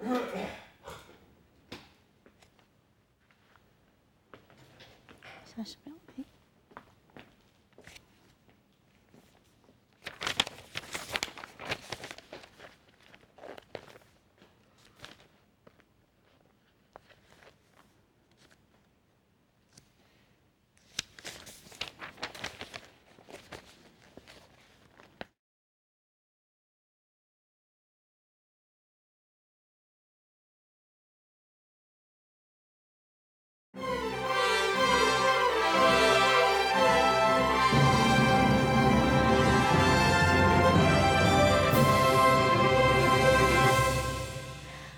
30秒。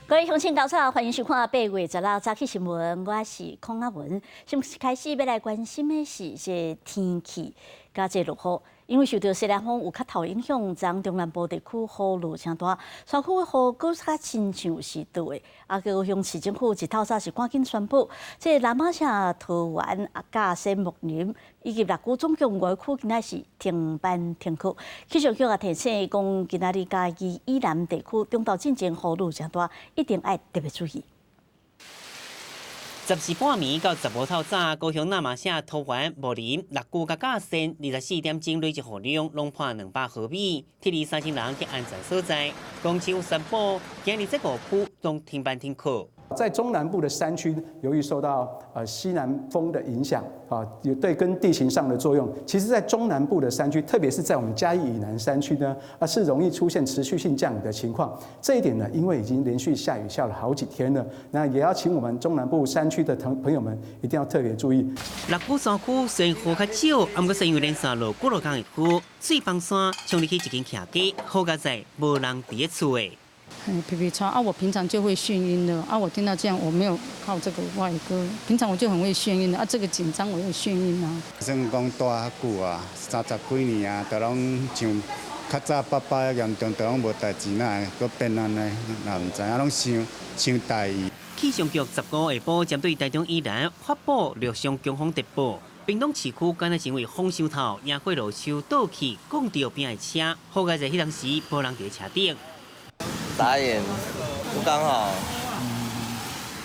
各位乡亲大家，欢迎收看8月16早起新闻，我是康阿文。先开始要来关心的是这天气，加这落雨。因为受到西南风有较透影响，昨中南部地区雨落真大，山区的雨搁较亲像是倒的。高雄市政府一透早是赶紧宣布，这南马城、桃园、甲西木林以及六股总共5个区今仔是停班停课。气象局也提醒讲，今仔日嘉义以南地区中昼进前雨落真大，一定要特别注意。10时半暝到15透早，高雄南马社、桃园、木林、六股甲甲线24点钟累计雨量拢破200毫米，替你3000人去安全所在。公司宣布，今日这5区拢停班停课。在中南部的山区，由于受到西南风的影响有对跟地形上的作用，其实在中南部的山区，特别是在我们嘉义以南山区呢，是容易出现持续性降雨的情况。这一点呢，因为已经连续下雨下了好几天了，那也要请我们中南部山区的朋友们一定要特别注意。六股山区虽然雨较少，不过是因为连续落几落天的雨，水崩山冲入去一间徛家，雨较在无人伫厝的。皮皮擦啊！我平常就会眩晕的啊！我听到这样，我没有靠这个外歌，平常我就很会眩晕的啊！这个紧张我又眩晕啊！算讲待遐久啊，30几年啊，都拢像较早爸爸严重，都拢无代志，哪会搁变安尼？也唔知影，拢想大意。气象局15下晡针对台中以南发布陆上强风特报，屏东市区敢若成为风箱头，野火路树倒去，讲到边的车，雨个在迄当时无人伫车顶。傻眼，不刚好。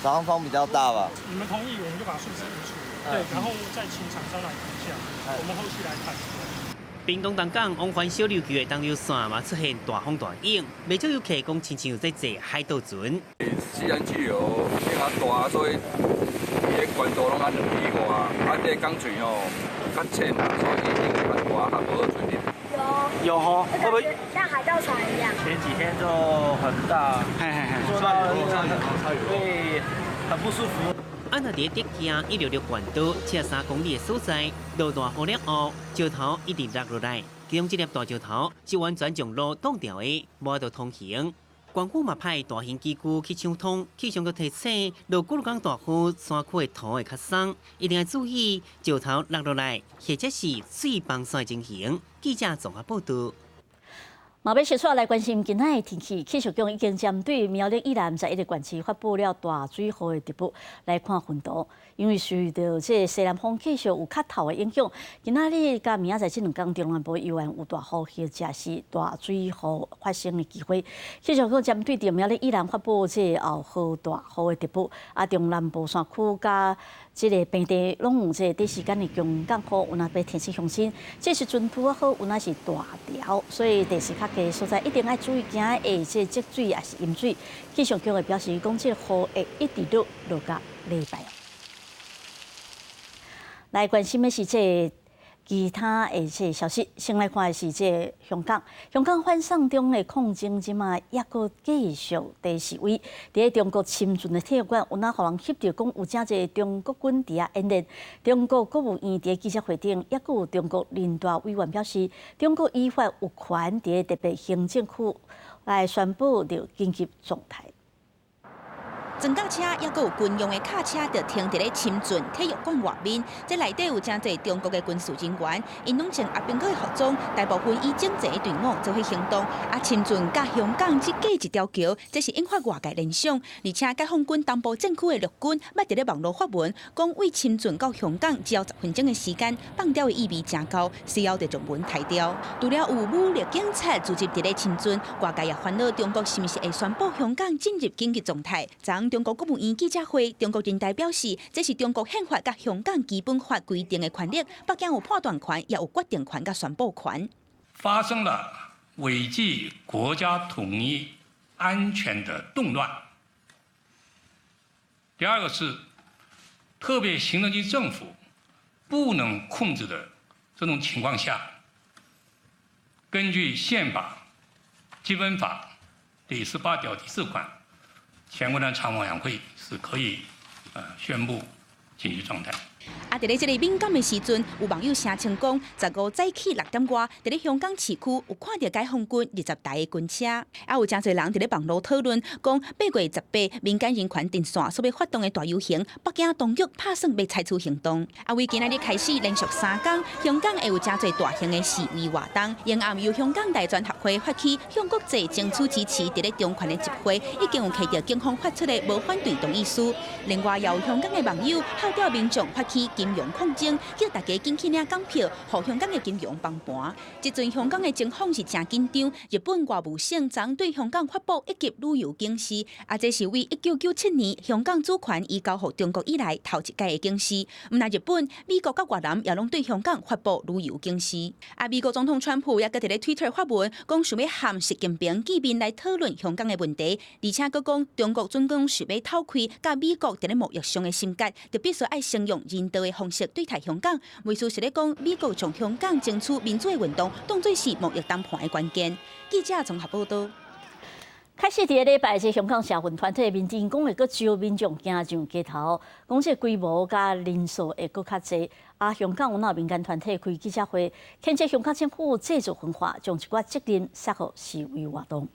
早上风比较大吧。你们同意，我们就把数字移除，对，然后再请厂商来看一下，我们后期来看。屏东东港往返小琉球的东流线嘛出现大风大影，未少游客讲亲像在坐海盗船。自然气流比较大，所以伊个管道拢按2米外，这港船哦较浅啊，所以一定较大，较无水流。有吼，会不会像海盗船一样？前几天就很大，做到会很不舒服。按那伫德行166环岛73公里的所在，落大雨了后，石头一直落落来，其中这粒大石头是完全将路挡掉的，无得通行。官府嘛派大型机具去抢通，气象局提醒，落几天大雨，山区的土会较松，一定要注意石头落落来，或者是水崩山情形。记者综合报道。马尾小出来关心今仔的天气，气象局已经针对苗栗以南11个县市发布了大水雨的特报。来看云图，因为受到这西南风继续有较透的影响，今仔日甲明仔载这2天中南部依然有大雨，或者是大水雨发生的机会。气象局针对着苗栗以南发布这后大雨的特报，中南部山区甲这个平地拢有这短时间的强降雨，有那被天气上升，这时阵拄好有那是大条，所以地势较低所在一定要注意，惊下这积水也是淹水。气象局会表示讲，这雨会一直落到礼拜。来关心的是这其他的这消息，先来看的是这香港。香港反送中的抗争即马也阁继续在示威。伫中国深圳的体育馆，有哪互人翕到讲有真侪中国军伫遐演练。中国国务院伫记者会顶，也阁有中国人大委员表示，中国依法有权伫特别行政区来宣布着紧急状态。装甲车也有军用的卡车，就停伫咧深圳体育馆外面。这内底有真侪中国的军事人员，因拢穿阿兵哥的服装，大部分以整齐的队伍做伙行动。深圳甲香港只隔一条桥，这是引发外界联想。而且解放军东部战区的陆军捌伫咧网络发文，讲为深圳到香港只要10分钟的时间，放掉的意味真高，需要得将文抬掉。除了有武力警察驻集伫咧深圳，外界也烦恼中国是毋是会宣布香港进入紧急状态。昨中国国务院记者会，中国人大表示，这是中国宪法甲香港基本法规定的权利，北京有判断权，也有决定权甲宣布权。发生了危及国家统一安全的动乱。第二个是特别行政区政府不能控制的这种情况下，根据宪法、基本法第18条第4款，全国人大常委员会是可以宣布紧急状态。伫咧这个敏感的时阵，有网友声称讲，15早起6点外，伫咧香港市区有看到解放军20台的军车，有真侪人伫咧网络讨论，讲8月18民间人权阵线所要发动的大游行，北京当局打算要采取行动。为今仔日开始连续3天，香港会有真侪大型的示威活动。沿暗由香港大专合会发起向国际争取支持伫咧中权的集会，已经有摕到警方发出的无反对同意书。另外，也有香港的网友号召民众发起金融抗争，叫大家紧去领港票，互香港的金融崩盘。即阵香港的情况是真紧张，日本外务省昨对香港发布一级旅游警示，这是为1997年香港主权移交予中国以来头一届的警示。毋但日本、美国甲越南也拢对香港发布旅游警示。美国总统川普也搁伫咧 Twitter 发文，讲想要和习近平见面来讨论香港的问题，而且佫讲中国准讲想要偷开甲美国伫咧贸易上的心结，就必须爱先用人道的方式对待香港。为此是咧讲美国将香港争取民主的运动当作是贸易谈判的关键。记者综合报道。开始第一礼拜，香港社运团体民进讲会阁招民众行上街头，讲这规模甲人数会阁较济。香港有民间团体开记者会，谴责香港政府制度分化，将一寡责任撒予示威活动。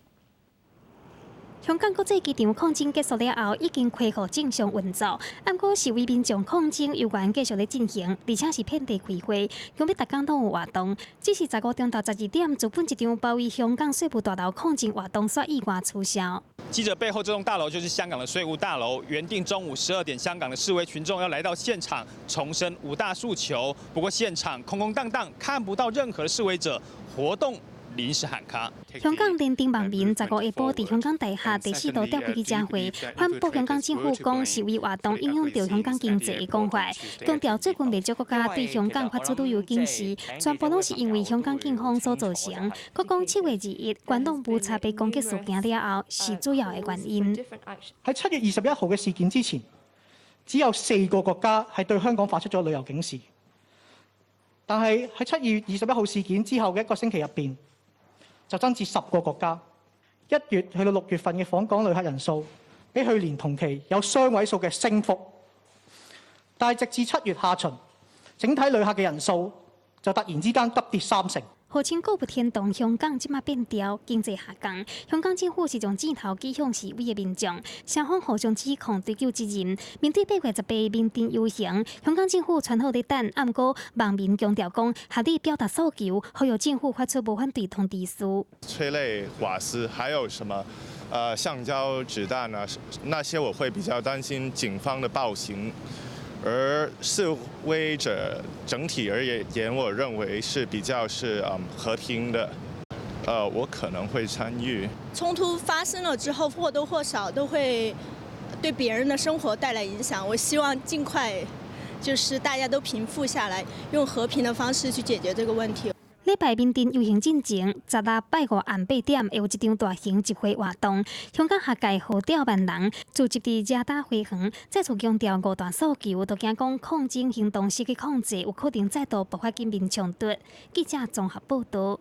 香港国际机场抗争结束了后，已经恢复正常运作。不过示威民众抗争犹原继续咧进行，而且是遍地开花，强要逐工都有活动。只是15中昼12点，资本一场包围香港税务大楼抗争活动煞意外取消。记者背后这栋大楼就是香港的税务大楼。原定中午12点，香港的示威群众要来到现场重申5大诉求，不过现场空空荡荡，看不到任何的示威者活动。临时喊卡。香港联定网民15下晡伫香港大厦第4度召开记者会，反驳香港政府讲示威活动影响到香港经济的讲法，强调最近未少国家对香港发出旅游警示，全部拢是因为香港警方所造成。佮讲7月2日关东部茶被攻击事件了后，是主要的原因。喺7月21號嘅事件之前，只有4個國家係對香港發出咗旅遊警示，但係喺7月21號事件之後嘅1個星期入邊，就增至10個國家。1月去到6月份嘅訪港旅客人數，比去年同期有雙位數嘅升幅，但係直至7月下旬，整體旅客嘅人數就突然之間急跌30%。號稱國不天動，香港即馬變調，經濟下降。香港政府是將箭頭指向示威嘅民眾，雙方互相指控追究責任。面對8月18民陣遊行，香港政府傳好咧等，不過網民強調講，合理表達訴求，後由政府發出無反對通知書。催淚瓦斯，還有什麼橡膠子彈啊？那些我會比較擔心警方的暴行。而示威者整體而言，我認為是比較是和平的。我可能會參與。衝突發生了之後，或多或少都會對別人的生活帶來影響。我希望盡快，就是大家都平復下來，用和平的方式去解決這個問題。禮拜民陣遊行進前，16拜五暗8點會有一場大型集會活動。香港學界號召萬人聚集佇遮打花園，再次強調5大訴求，都驚講抗爭行動失去控制，有可能再度爆發警民衝突。記者綜合報道。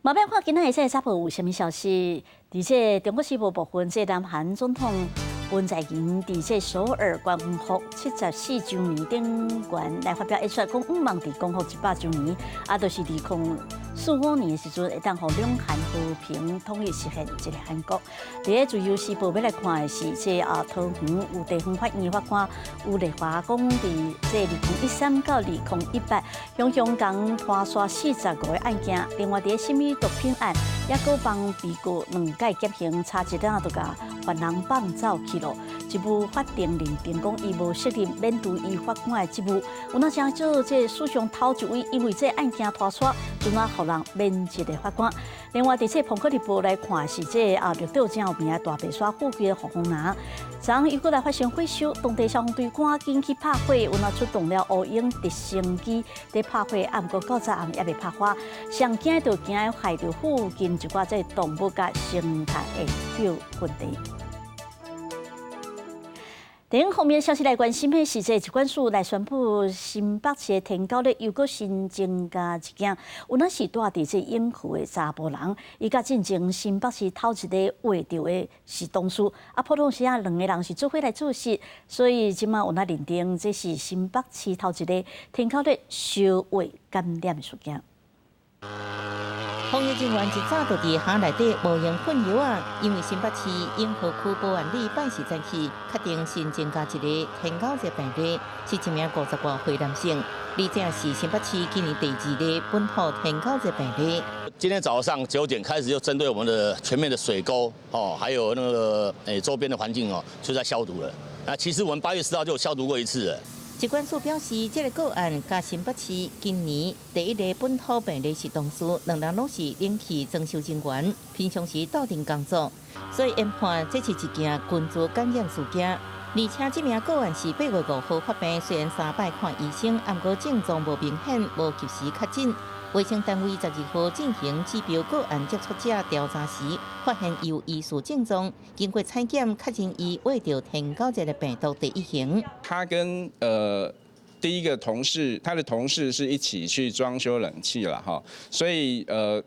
毛變看今仔日早報有啥物消息？而且中國時報部分，即南韓總統文在寅伫这首尔光复74周年顶悬来发表演说，讲毋望伫光复100周年，就是2045年的时阵，会当互两韩和平统一实现一个韩国。伫个自由时报要来看的是这桃园有地方法院法官吴丽华讲，伫这2013到2018，香港拖刷45个案件，另外伫新美毒品案，也搁帮被告2届减刑，差一档就甲犯人放走去了。一部法定认定讲伊无责任免除伊法官的职务，有哪像做这史上头一位因为这案件拖刷，就哪互人免职的法官。另外，伫这《澎湖日报》来看是这绿岛正有名的大白沙附近的防风南，昨又搁来发生火烧，当地消防队赶紧去拍火，有哪出动了乌鹰直升机在拍火，啊，不过到早暗也未拍花。上惊就惊害到附近一寡这动物甲生态的有问题。另一方面消息来关心的是，这疾管署来宣布，新北市的天狗率又搁新增加一件，有哪是住伫这永湖的查甫人，伊甲进前新北市头一个画到的是同事，普通时2个人是做伙来做事，所以即马有哪认定这是新北市头一个天狗率小胃感染的事件。防疫人员一早就伫巷内底无用混药啊，因为新北市永和区保安里办事早起，确定新增加一个天狗热病例，是一名50多岁男性，而这是新北市今年第2例本土天狗热病例。今天早上9点开始，就针对我们的全面的水沟还有那个周边的环境就在消毒了。那其实我们8月4号就有消毒过一次了。疾管署表示，这个个案甲新北市今年第1例本土病例是同事，2人拢是冷气装修人员，平常时斗阵工作，所以研判这是一件群组感染事件。而且这名个案是8月5号发病，虽然3摆看医生，不过症状无明显，无及时确诊。卫生单位12号进行指标个案接触者调查时，发现有疑似症状，经过采检确认伊患着天狗热的病毒第1型。他跟第一个同事，他的同事是一起去装修冷气了哈，所以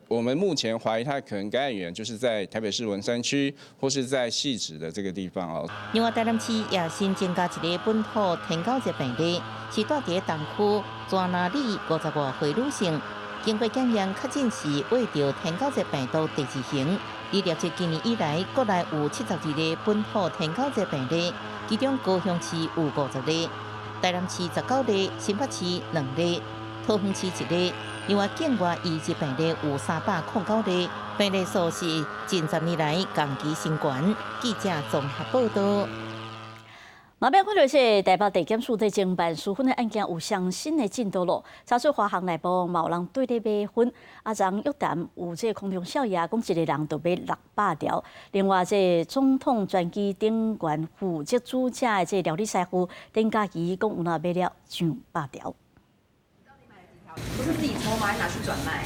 我们目前怀疑他可能感染源就是在台北市文山区或是在汐止的这个地方哦。另外，台南市也新增加一个本土天狗热病例，是住伫东区庄拿里50多岁女性。经过检验，确诊是患着天狗热病毒第2型。而了解今年以来，国内有72例本土天狗热病例，其中高雄市有50例，台南市19例，新北市2例，桃园市1例。另外，境外移入病例有309例，病例数是近10年来同期新高。记者综合报道。马边看到这台北地检署在侦办私婚的案件有上新的进度咯。查出华航内部有人对咧买婚，昨约谈有这空中少爷讲一个人就买600条。另外，这总统专机顶悬负责主者的这料理师傅丁家怡讲有那买了上100条。不是自己筹码拿去转卖。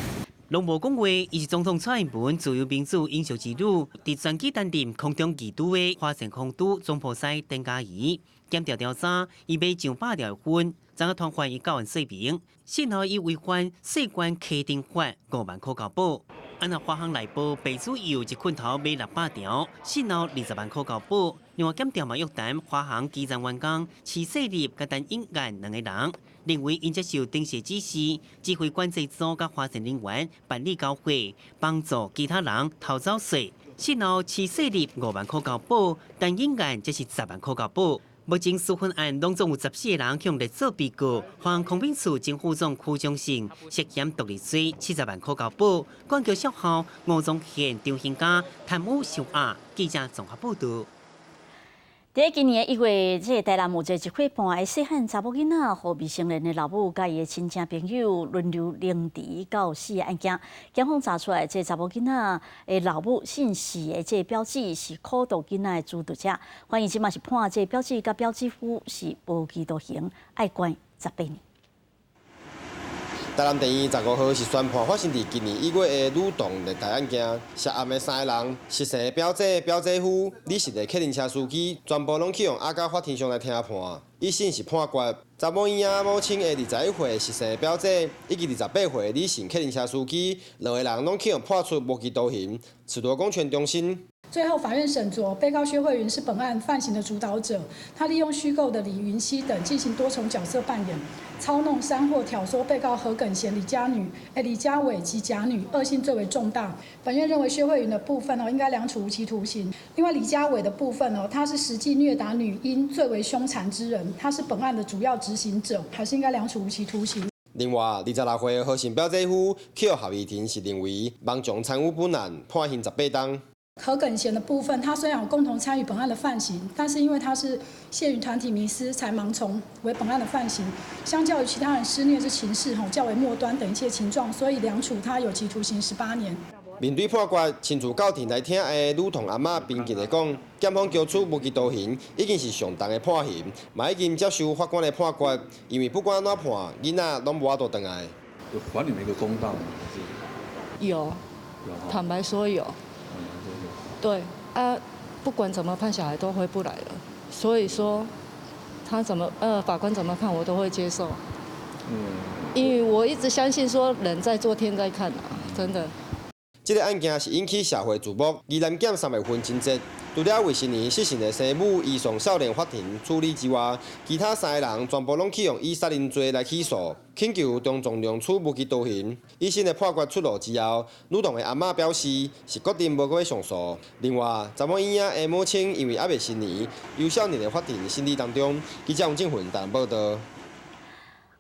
拢无讲话，伊是总统蔡英文自由民主英雄之路，伫专机担任空中二队的花城空督总捕师丁家怡，检调查，伊买上100条婚，昨个团还伊9万说明，幸好伊违反税关课征法5万块交保。按照华航内部被主有一捆头买600条，幸好20万块交保。另外检调嘛约谈华航机站员工齐世立甲陈英眼2个人。认为因接受定谢指示，指挥管制组甲华城人员办理交会，帮助其他人逃走税。幸好齐世立5万块交保，但应案则是10万块交保。目前私婚案拢总有14个人向列做被告，黄空兵处前副总区中信涉嫌独立罪70万块交保。管教小校吴宗宪、张兴家贪污受压。记者综合报道。在今年1月，这台南有一岁半的细汉查某囡仔，和未成年的老母甲伊的亲戚朋友轮流凌迟到死的案件，检方查出来，这查某囡仔的老母姓氏的这标记是苦毒囡仔的主导者，反正即嘛是判这标记甲标记夫是无期徒刑，爱关18年。台南地院15号是宣判发生伫今年1月的女童虐待案件，涉案的3个人，实生的表姐、表姐夫、理事的客运车司机，全部拢去用押到法庭上来听判。一审是判决查某婴仔母亲的21岁实生的表姐，以及28岁的理性客运车司机，2个人拢去用判处无期徒刑，褫夺公权中心。最后，法院审酌，被告薛慧云是本案犯行的主导者，他利用虚构的李云熙等进行多重角色扮演，操弄、煽惑、挑唆被告何耿贤、李家伟及甲女，恶性最为重大。本院认为薛慧云的部分应该2处无期徒刑。另外，李家伟的部分他是实际虐打女婴最为凶残之人，他是本案的主要执行者，还是应该2处无期徒刑。另外，26岁何姓表姐夫去合议庭是认为莽撞参与本案，判刑18档。何耿贤的部分，他虽然有共同参与本案的犯行，但是因为他是陷于团体迷思，才盲从为本案的犯行。相较于其他人施虐之情事较为末端等一切情状，所以2处他有期徒刑18年。面对判决，亲自到庭来听的女童阿嬷平静地讲，检方交出无期徒刑已经是上重的判刑，嘛已经接受法官的判决，因为不管怎判，囡仔拢无法度回来。有还你们一个公道吗？有，坦白说有。对啊，不管怎么判，小孩都回不来了。所以说，法官怎么判，我都会接受。因为我一直相信说，人在做天在看啊，真的。这个案件是引起社会瞩目，宜兰检3月份侦结，除了未成年失信的生母移送少年法庭处理之外，其他3个人全部拢起用以杀人罪来起诉，请求中重量处无期徒刑。以新的判决出炉之后，女童的阿嬷表示是决定无搁要上诉。另外，查某婴仔的母亲因为还未成年，由少年的法庭审理当中。记者王正云台报道。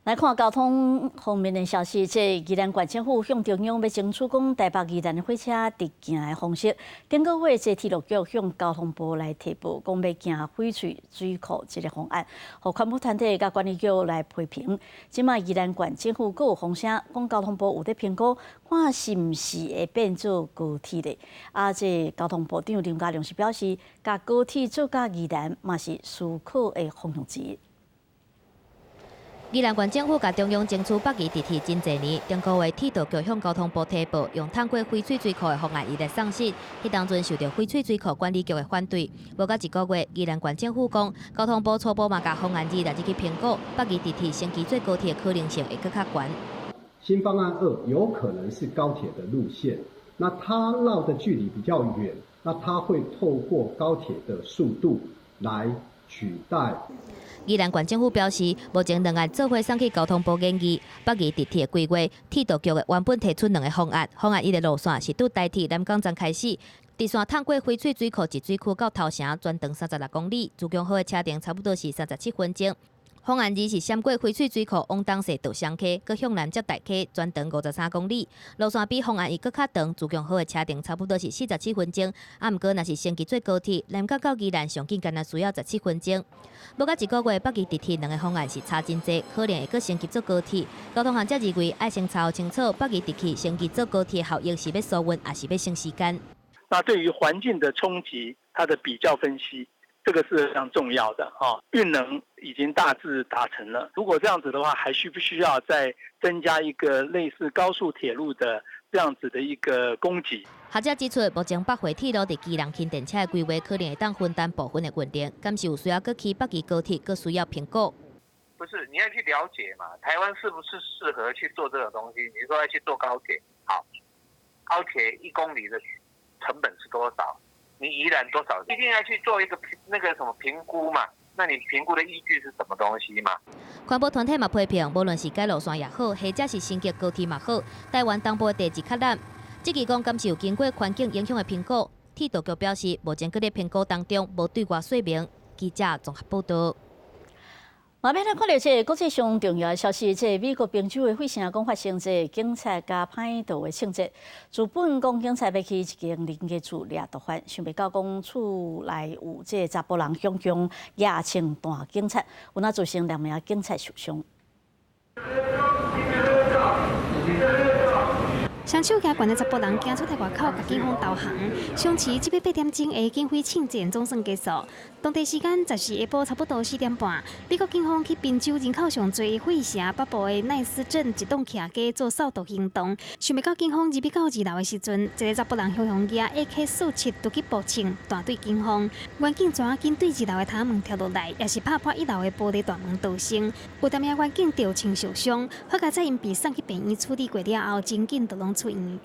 来看交通方面的消息，宜兰县政府向中央要争取讲台北宜兰的火车直行的方式。顶个月，铁路局向交通部来提报，讲要行翡翠水库这个方案，互环保团体甲管理局来批评。即卖宜兰县政府阁有风声，讲交通部有在评估，看是毋是会变做高铁的。交通部长林佳龙是表示，甲高铁做甲宜兰嘛是思考的方向之一。宜兰县政府甲中央争取北宜地铁真侪年，中个月铁道局向交通部提报，用通过翡翠水库的方案伊来送审。迄当阵受到翡翠水库管理局的反对，无到1个月，宜兰县政府讲，交通部初步嘛甲方案2日去评估，北宜地铁升级做高铁的可能性会更较悬。新方案2有可能是高铁的路线，那它绕的距离比较远，那它会透过高铁的速度来取代。宜兰县政府表示，目前2案做伙送去交通部研议，北宜地铁的规划，铁道局的原本提出2个方案，方案1的路线是拄台铁南港站开始，直线通过翡翠水库集水区到头城，全长36公里，自强号的车程差不多是37分钟。方案2是闪过翡翠水库往东势到双溪，搁向南接大溪，全长53公里。路线比方案1搁较长，自强号的车程差不多是47分钟。毋过若是升级做高铁，南港到宜兰上近干那需要17分钟。无到1个月，北宜地铁2个方案是差真济，可能会搁升级做高铁。交通学者认为，爱先查清楚北宜地铁升级做高铁效益是要疏运，还是要省时间。那对于环境的冲击，它的比较分析。这个是非常重要的运能已经大致达成了。如果这样子的话，还需不需要再增加一个类似高速铁路的这样子的一个供给？学者指出，目前北回铁路伫基隆轻电车的规划可能会当分担部分的运量，敢是有需要搁起北宜高铁，搁需要评估。不是，你要去了解嘛，台湾是不是适合去做这种东西？你说要去做高铁，好，高铁1公里的成本是多少？你宜兰多少？一定要去做一个评估嘛？那你评估的依据是什么东西嘛？环保团体嘛批评，无论是改路线也好，或者是升级高铁嘛好，台湾东部的地质较烂。即期讲，敢是有经过环境影响的评估？铁道局表示，目前搁咧评估当中，无对外说明。记者综合报道。马边来看到这国际上重要的消息，这美国宾州的费城讲发生这警察加歹徒的枪击，自本讲警察要去一间邻居厝掠毒贩，想袂到讲厝内有这查甫人汹汹野枪弹警察，有那造成2名警察受伤。双手举悬的查甫人行出台外口，甲警方投降。上市708点钟的警匪庆战总算结束。当地时间14下晡差不多4点半，美国警方去宾州人口上侪费城北部的奈斯镇一栋徛家做扫毒行动。想袂到警方入去到2楼的时阵，一个查甫人汹汹举 AK-47就去步枪弹对警方。员警怎紧对2楼的塔门跳落来，也是拍破1楼的玻璃大门逃生。有10名员警吊枪受伤，好在在因被送去病院处理过了后，真紧就拢出院。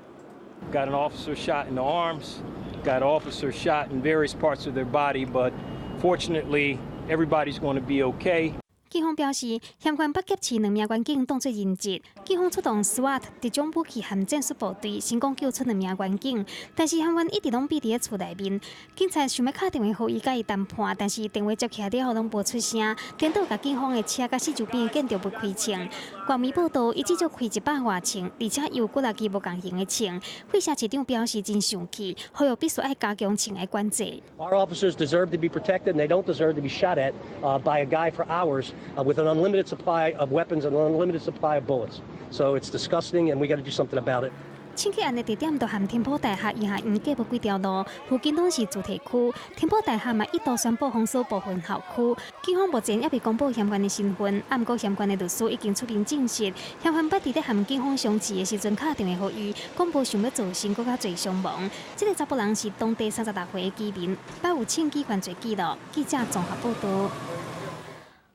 Got an officer shot in the arms. got officers shot in various parts of their body, but fortunately, everybody's going to be okay. 警方表示，嫌犯把劫持2名员警当作人质，警方出动 SWAT 特种武器和战术部队，成功救出2名员警。但是嫌犯一直拢闭伫厝内面，警察想要打电话予伊，甲伊谈判，但是电话接起来了后拢无出声，颠倒甲警方的车甲四周边建筑物开枪。外媒报道，伊至少开100外枪，而且又骨力机无共型的枪。会社市长表示真生气，呼吁必须爱加强枪的管制。Our officers deserve to be protected, and they don't deserve to be shot at by a guy for hours with an unlimited supply of weapons and an unlimited supply of bullets. So it's disgusting, and we got to do something about it. 枪击案的地点就含天普大厦以下沿隔无几条路，附近拢是主题区。天普大厦嘛一度宣布封锁部分校区。警方目前也未公布嫌犯的身份，不过嫌犯的律师已经出面证实，嫌犯捌伫咧和警方相持的时阵，打电话予伊，讲无想要造成更加侪伤亡。这个查甫人是当地36岁的居民，捌有枪击犯罪记录。记者综合报道。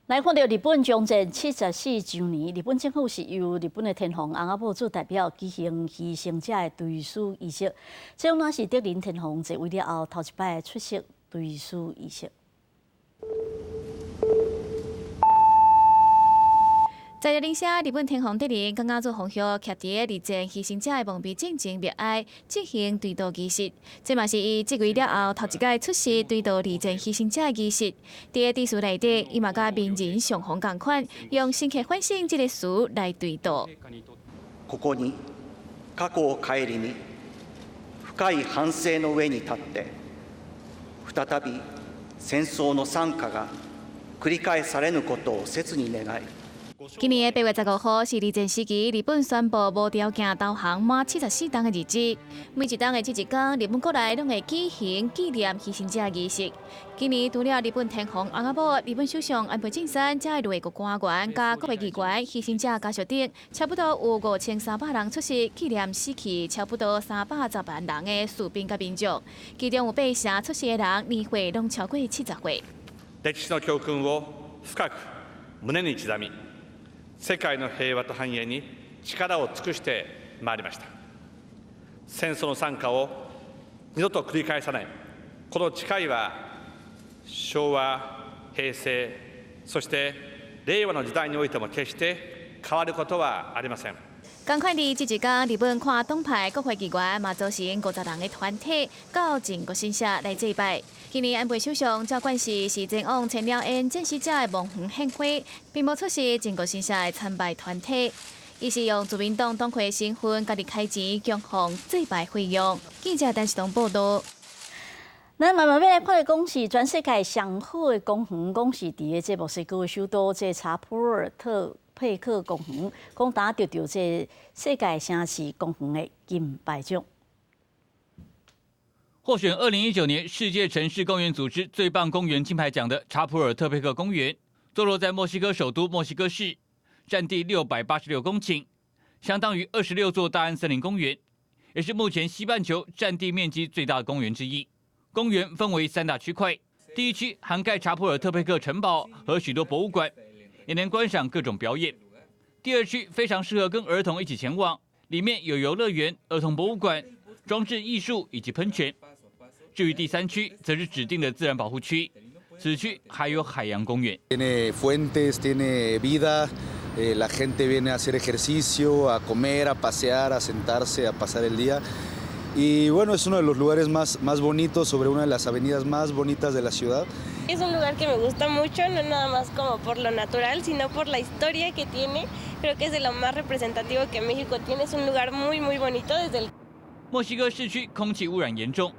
来看到日本将近74周年，日本政府是由日本的天皇翁仔某做代表举行牺牲者的追思仪式。这种也是德仁天皇在位了后头一摆出席追思仪式。在日零下，日本天皇德仁刚刚做皇后徛伫日前牺牲者的墓碑进行默哀，进行追悼仪式。这嘛是伊即位了后头一届出席追悼日前牺牲者的仪式。伫个致辞内底，伊嘛甲名人上皇共款，用深刻反省这个词来追悼。ここに過去を顧み、深い反省の上に立って、再び戦争の惨禍が繰り返されぬことを切に願い。今年的8月15号是二战时期日本宣布无条件投降满74天的日子。每一天的这一天，日本国内拢会举行纪念牺牲者仪式。今年除了日本天皇翁仔某、日本首相安倍晋三，才会内阁官员、甲国会议员、牺牲者家属等，差不多有5300人出席纪念死去差不多310万人的士兵甲民众，其中有8成出席的人年岁拢超过70岁。歴史の教訓を深く胸に刻み。世界の平和と繁栄に力を尽くしてまいりました。戦争の惨禍を二度と繰り返さない、この誓いは昭和、平成、そして令和の時代においても決して変わることはありません。同款日这一天，日本跨党派国会议员嘛组成50人的团体，到靖国神社来祭拜。今年安倍首相赵冠希是前往青鸟因战死者的墓园献花，并无出席靖国神社的参拜团体。伊是用自民党党魁的身份，家己开钱供奉祭拜费用。记者陈世东报道。咱慢慢要来看的讲是全世界上好的公园，讲是伫个这墨西哥首都这查普尔特佩克公园，讲打得到这世界城市公园的金牌奖。获选2019年世界城市公园组织最棒公园金牌奖的查普尔特佩克公园，坐落在墨西哥首都墨西哥市，占地686公顷，相当于26座大安森林公园，也是目前西半球占地面积最大的公园之一。公园分为3大区块，第一区涵盖查普尔特佩克城堡和许多博物馆，也能观赏各种表演。第二区非常适合跟儿童一起前往，里面有游乐园、儿童博物馆、装置艺术以及喷泉。至于第3区，则是指定的自然保护区，此区还有海洋公园。Tiene fuentes, tiene vida, la gente viene a hacer ejercicio, a comer, a pasear, a sentarse, a pasar el día. Y bueno, es uno de los lugares más bonitos sobre una de las avenidas más bonitas de la ciudad. Es un lugar que me gusta mucho, no nada más como por lo natural, sino por la historia que tiene. Creo que es de lo más representativo que México tiene. Es un lugar muy bonito desde el... 墨西哥市区空气污染严重，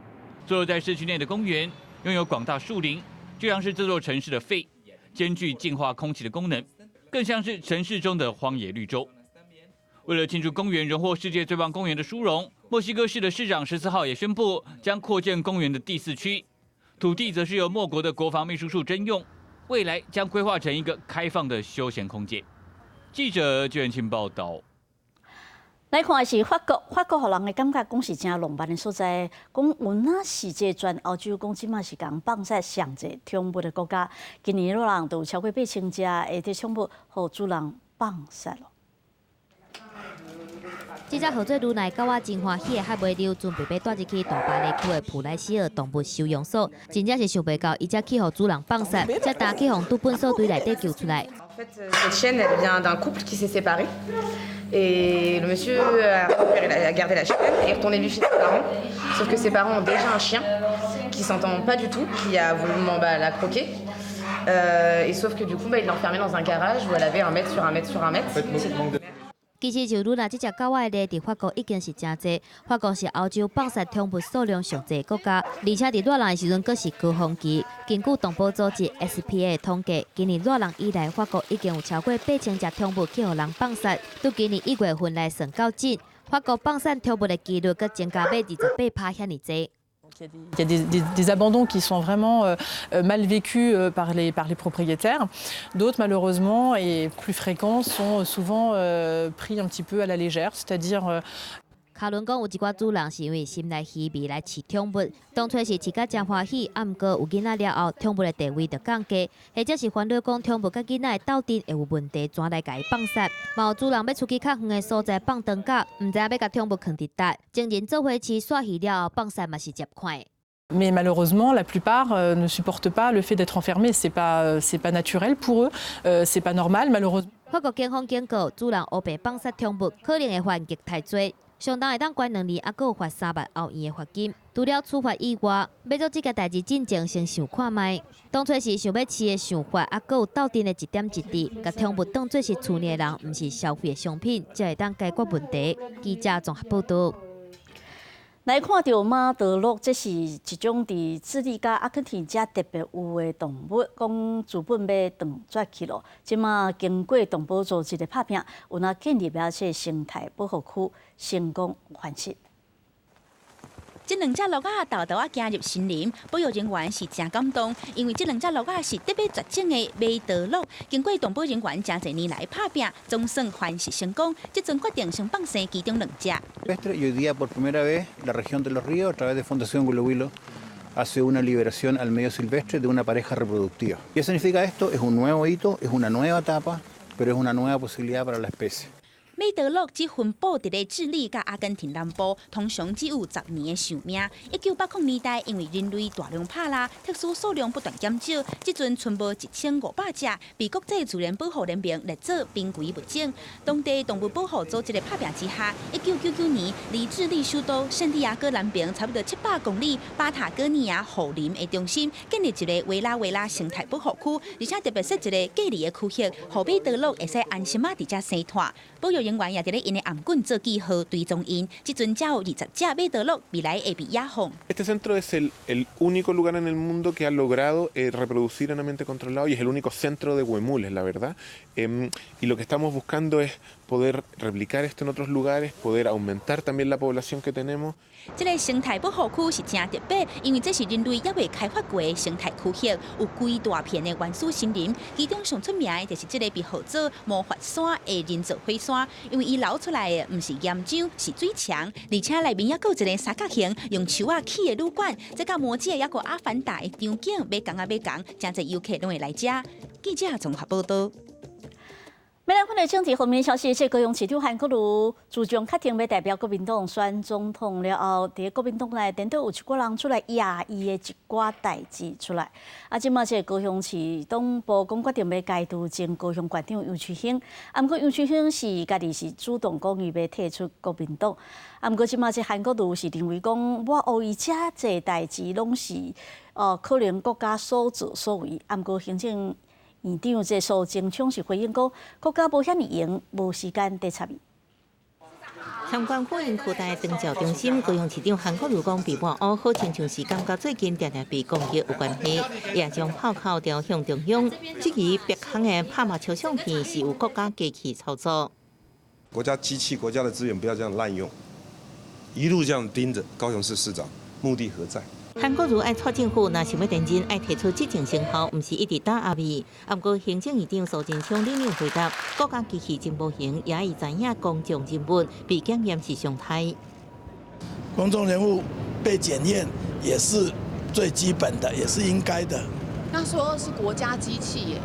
坐落在市区内的公园拥有广大树林，就像是这座城市的肺，兼具净化空气的功能，更像是城市中的荒野绿洲。为了庆祝公园荣获世界最棒公园的殊荣，墨西哥市的市长14号也宣布将扩建公园的第4区，土地则是由墨国的国防秘书处征用，未来将规划成一个开放的休闲空间。记者邱元清报道。来看的是法国，法国互人的感觉讲是真浪漫的所在，讲有哪是这全欧洲讲即马是共放杀上侪宠物的国家，今年老人都有超过8000只的这宠物互主人放杀了。这只合作愈来狗仔真欢喜的海尾溜，准备要带入去大巴黎区的普莱西尔动物收容所，真正是想袂到，伊才去互主人放杀，才打去互毒粪所堆内底救出来。 Cette chienne, elle vient d'un couple qui s'est séparé. Et le monsieur a gardé la chienne et est retourné vivre chez ses parents. Sauf que ses parents ont déjà un chien qui s'entend pas du tout, qui a voulu la croquer. Et sauf que du coup, il l'a enfermée dans un garage où elle avait 1 mètre sur 1 mètre sur 1 mètre. 其实就愈来这只狗仔的，伫法国已经是真济。法国是欧洲放杀宠物数量上济的国家，而且伫热浪的时阵，阁是高峰期。根据动保组织 SPA 的统计，今年热浪以来，法国已经有超过8000只宠物去互人放杀。到今年1月份来算到止，法国放杀宠物的几率阁增加到28%遐尼济。 Il y a des abandons qui sont vraiment mal vécus par les propriétaires. D'autres, malheureusement, et plus fréquents, sont souvent pris un petit peu à la légère, c'est-à-dire 卡伦讲有一寡主人是因为心内稀微来饲宠物，当初是饲甲真欢喜，啊毋过有囡仔了后，宠物的地位就降低，或者是烦恼讲宠物甲囡仔的斗阵会有问题，怎来甲伊放杀？嘛有主人要出去较远的所在放长假，毋知影要甲宠物放伫倒，情人做伙饲煞鱼了后放杀嘛是接款。 Mais malheureusement, la plupart ne supportent pas le fait d'être enfermés. C'est pas naturel pour eux. C'est pas normal, malheureusement. 法国警方警告，主人黑白放杀宠物，可能会犯极太罪，相当会当关2年，还佫有罚3万欧元的罚金。除了处罚以外，要做这个代志进前先想看卖。当初是想要饲的想法，还佫有斗阵的一点一滴，甲宠物当作是厝内的人，毋是消费的商品，才会当解决问题。记者综合报道。 来看到马德鹿，这是一种伫智利甲阿根廷遮特别有的动物，讲资本要断绝去咯。即马经过动保组织的拍拼，有那建立了这生态保护区，成功繁殖。 这2只鹿仔豆豆走入森林，保育人员是真感动，因为这2只鹿仔是特别绝种的马德鹿，经过动保人员真侪年来拍拼，总算繁殖成功，这阵决定先放生其中2只。 Y hoy día por primera vez la región de los ríos a través de Fundación Huilo Huilo hace una liberación al medio silvestre de una pareja reproductiva. ¿Qué significa esto? Es un nuevo hito, es una nueva etapa, pero es una nueva posibilidad para la especie. 马德鹿只分布伫咧智利甲阿根廷南部，通常只有10年的寿命。1980年代，因为人类大量拍拉，特殊数量不断减少，即阵剩无1500只，被国际自然保护联盟列做濒危物种。当地动物保护组织的拍拼之下，1999年，离智利首都圣地亚哥南边差不多700公里，巴塔哥尼亚护林的中心，建立一个维拉维拉生态保护区，而且特别设一个隔离的区域，让马德鹿会使安心伫遮生活。保育人员也伫咧因的颔棍做记号追踪因，即阵才有20只马德鹿未来会被野放。Este centro es el único lugar en el mundo que ha logrado reproducir en ambiente controlado y es el único centro de huemules, la verdad. Y lo que estamos buscando es poder replicar esto en otros lugares, poder aumentar también la población que tenemos. 这个生态保护区是真特别，因为这是人类还未开发过的生态区域，有规大片的原始森林，其中上出名的就是这个被号做魔法山的人造火山，因为伊流出来的唔是岩浆，是水墙，而且内面还有一个三角形用树仔起的旅馆，这甲魔界还有阿凡达的场景，要讲啊要讲，真侪游客拢会来遮。记者综合报道。 要来看到政治方面消息，这高雄市长韩国瑜自从确定要代表国民党选总统了后，伫国民党内顶多有一寡人出来压伊的一寡代志出来。即马这高雄市党部讲决定要改拄前高雄县长杨翠兴，毋过杨翠兴是家己是主动讲伊要退出国民党。毋过即马这韩国瑜是认为讲，我后伊遮这代志拢是可能国家所作所为。毋过行政 院长这苏贞昌是回应讲，国家无遐尼闲，无时间在插伊。参观火营区内长照中心，高雄市长韩国瑜讲，被抹黑好亲像是感觉最近常常被攻击有关系，也将炮口调向中央，质疑北韩的拍马球相片是有国家机器操作。国家机器、国家的资源不要这样滥用，一路这样盯着高雄市市长，目的何在？ 韩国瑜爱蔡政府，若想要认真，爱提出执政成效，毋是一直打压伊。不过行政院长苏贞昌冷冷回答，国家机器真无行，也已知影公众人物被检验是常态。公众人物被检验也是最基本的，也是应该的。那说是国家机器耶，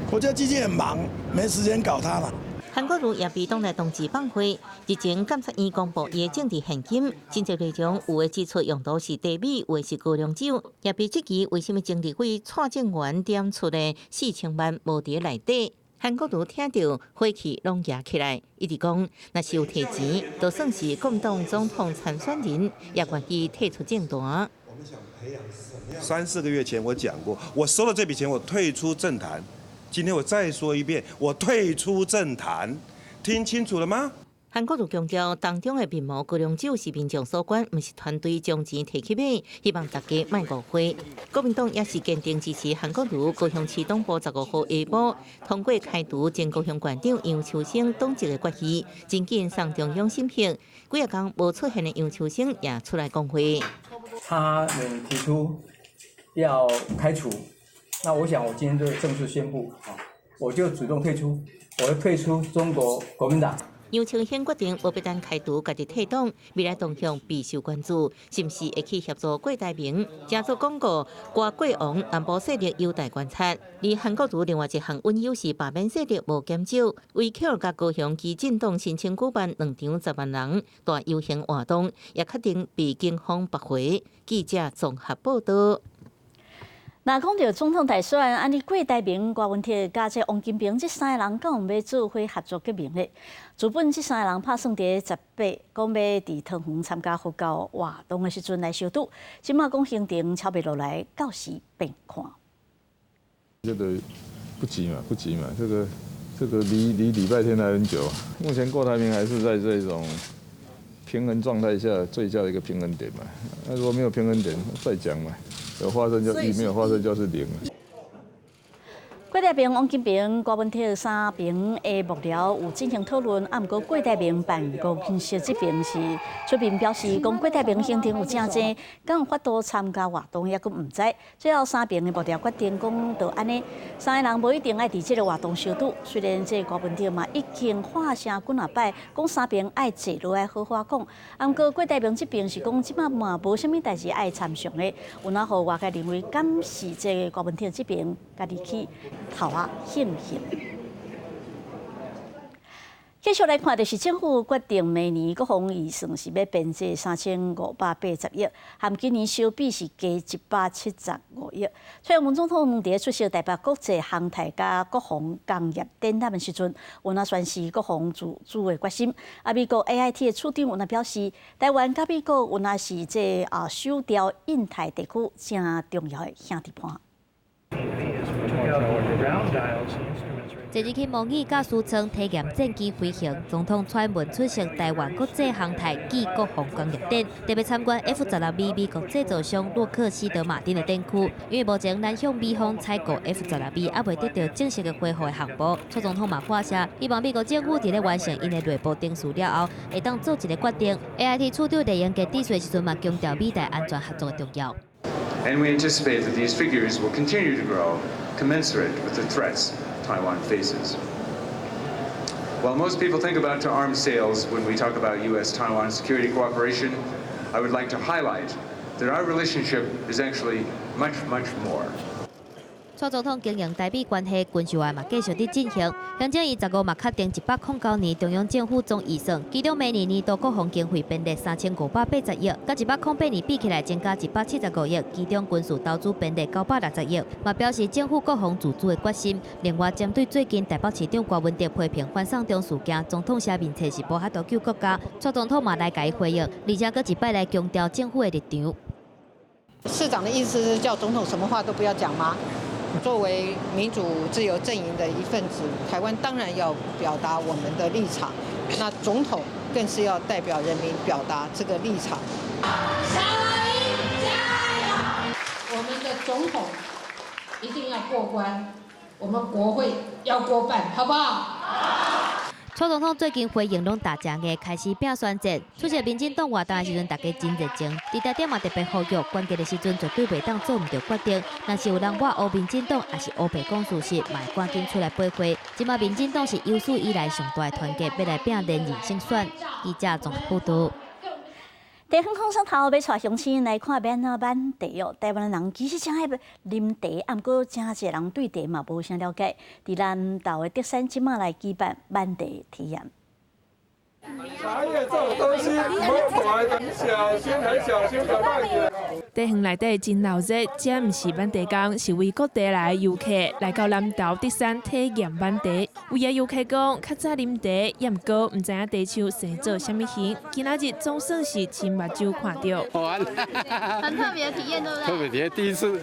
国家机器很忙，没时间搞它了。韩国瑜也被党内同志放回，日前检察院公布伊的政治现金，申请内容有的指出用途是茶米，有的是高粱酒，也被质疑为什么政治费蔡正元点出的4000万无伫内底。韩国瑜听到火气拢压起来，一直讲，若是有提钱，就算是国民党总统参选人，也愿意退出政坛。 3、4个月前我讲过，我收了这笔钱，我退出政坛。今天我再说一遍，我退出政坛，听清楚了吗？韩国瑜强调，当中的面膜高粱酒是民众所管，毋是团队将钱摕去买，希望大家莫误会。国民党也是坚定支持韩国瑜。高雄市党部15号下晡通过开除前高雄县长杨秋生党籍的决议，真紧送中央审核。几日间无出现的杨秋生也出来讲话。他们提出要开除，那我想我今天就正式宣布，我就主动退出，我会退出中国国民党。杨清显决定，无必单开除家己退党，未来动向备受关注，是毋是会去协助郭台铭？加速广告，瓜国王南部势力有待观察。而韩国瑜另外一项温优是罢免势力无减少，为丘甲高雄基进党申请举办2场10万人大游行活动，也确定被警方驳回。记者综合报道。 那讲到总统大选，安尼郭台铭、郭文铁加这王金平这3个人，敢有要做伙合作革命咧？原本这3个人拍算伫18，讲要伫桃园参加佛教活动的时阵来相拄，即马讲行程敲袂落来，到时便看。这个不急嘛，这个离礼拜天还很久。目前郭台铭还是在这种平衡状态下，最佳的一个平衡点嘛。那如果没有平衡点，再讲嘛。 有发生就1，没有发生就是0。郭台铭、王金平、郭文铁3边的幕僚有进行讨论，不过郭台铭办公室这边是出面表示，讲郭台铭行程有正济，敢有法度参加活动，也佫唔知。最后3边的幕僚决定讲，就安尼，3个人无一定爱伫这个活动相拄。虽然这郭文铁嘛已经话声几啊摆，讲3边爱坐落来好好讲，不过郭台铭这边是讲，即马嘛无啥物代志爱参详的。有哪好外界认为，敢是这个郭文铁这边家己去？ 头啊，庆幸。继续来看，就是政府决定明年国防预算是要编制3580亿，含今年收比是加175亿。蔡英文总统伫出席台北国际航太甲国防工业展览的时阵，有那宣示国防自主的决心。美国 AIT 的处长有那表示，台湾甲美国有那是这首条印太地区正重要的兄弟盘。 即日起模拟甲苏称体验战机飞行，总统蔡英文出席台湾国际航太暨国防工业展，特别参观 F-12B 美国制造商洛克希德马丁的展区。因为目前南向美方采购 F-12B 还未得到正式的回复的航报，蔡总统嘛发声，希望美国政府伫咧完成因的内部定数了后，会当做一个决定。AIT 处长在演讲致辞时阵嘛强调美台安全合作的重要。 And we anticipate that these figures will continue to grow, commensurate with the threats Taiwan faces. While most people think about arms sales when we talk about U.S.-Taiwan security cooperation, I would like to highlight that our relationship is actually much, much more. 蔡总统经营台美关系军事化嘛继续伫进行，行政院15嘛确定109年中央政府总预算，其中明年年度国防经费编列3580亿，甲108年比起来增加175亿，其中军事投资编列960亿，嘛表示政府国防自主的决心。另外，针对最近台北市长郭文哲批评反送中事件，总统写面册是无法度救国家，蔡总统嘛来甲伊回应，而且搁一摆来强调政府的立场。市长的意思是叫总统什么话都不要讲吗？ 作为民主自由阵营的一份子，台湾当然要表达我们的立场。那总统更是要代表人民表达这个立场。我们的总统一定要过关，我们国会要过半，好不好？ 蔡总统最近回应拢大正嘅开始拼选战，出席民进党活动的时阵，大家真热情。伫台点嘛特别呼吁，关键的时阵绝对袂当做唔到决定。若是有人我黑民进党，也是黑白讲事实，嘛会赶紧出来背会。即马民进党是有史以来上大的团结，要来拼连任胜选。记者综合报道。地方放送头要带乡亲来看闽南版茶哦。台湾人其实真爱啉茶，啊，毋过真侪人对茶嘛无啥了解。伫南投的德山即马来举办版茶体验。茶叶这种东西，摸起来小心，很小心的慢点。茶园内底真闹热，这毋是版茶工，是为各地来游客来到南投德山体验版茶。有的游客讲，较早啉茶，也毋过毋知影茶树生做啥物形，今仔日总算是亲目睭看到。好玩，很特别的体验，对不对？特别体验，第一次